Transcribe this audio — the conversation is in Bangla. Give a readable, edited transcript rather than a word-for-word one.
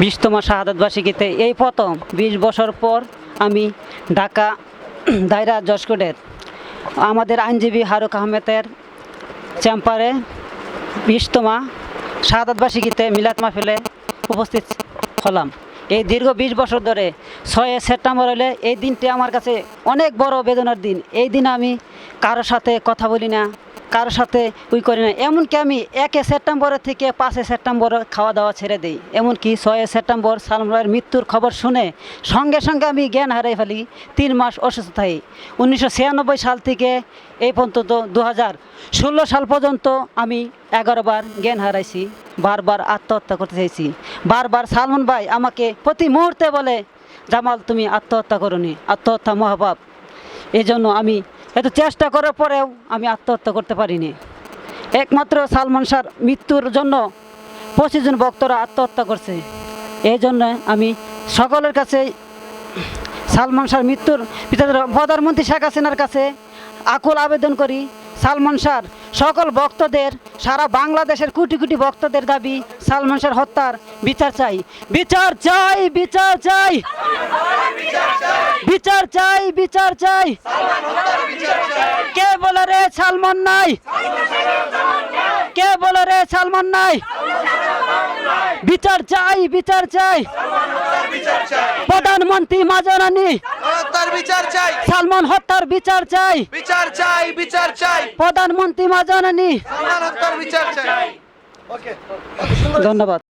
20তম শাহাদাত বার্ষিকীতে এই প্রথম 20 বছর পর আমি ঢাকা দায়রা জজ কোর্টের আমাদের আইনজীবী হারুক আহমেদের চেম্বারে 20তম শাহাদাত বার্ষিকীতে মিলাদ মাহফিলে উপস্থিত হলাম। এই দীর্ঘ 20 বছর ধরে 6 সেপ্টেম্বর হলে এই দিনটি আমার কাছে অনেক বড় বেদনার দিন। এই দিন আমি কারোর সাথে কথা বলি না, কারোর সাথে করি না। এমনকি আমি 1 সেপ্টেম্বরের থেকে 5 সেপ্টেম্বর খাওয়া দাওয়া ছেড়ে দিই। এমনকি 6 সেপ্টেম্বর সালমান ভাইয়ের মৃত্যুর খবর শুনে সঙ্গে সঙ্গে আমি জ্ঞান হারিয়ে ফেলি। 3 মাস অসুস্থ থাকি। 1996 সাল থেকে এই পর্যন্ত 2016 সাল পর্যন্ত আমি 11 বার জ্ঞান হারাইছি। বারবার আত্মহত্যা করতে চাইছি। বারবার সালমান ভাই আমাকে প্রতি মুহূর্তে বলে, জামাল তুমি আত্মহত্যা করোনি, আত্মহত্যা মহাপাপ। এই জন্য আমি এত চেষ্টা করার পরেও আমি আত্মহত্যা করতে পারিনি। একমাত্র সালমান শাহর মৃত্যুর জন্য 25 জন ভক্তরা আত্মহত্যা করছে। এই জন্য আমি সকলের কাছে সালমান শাহর মৃত্যুর পিতাদের প্রধানমন্ত্রী শেখ হাসিনার কাছে আকুল আবেদন করি, সালমান শাহর সকল ভক্তদের, সারা বাংলাদেশের কোটি কোটি ভক্তদের দাবি সালমান শাহর হত্যার বিচার চাই, বিচার চাই, বিচার চাই, বিচার চাই, বিচার চাই। কে বলে রে সালমান নাই? কে বলে রে সালমান নাই? বিচার চাই, বিচার চাই। প্রধানমন্ত্রী মাজারানি বিচার চাই, সালমান হত্যার বিচার চাই, বিচার চাই, বিচার চাই। প্রধানমন্ত্রী মাজারানি। সালমান হত্যার বিচার চাই। ধন্যবাদ।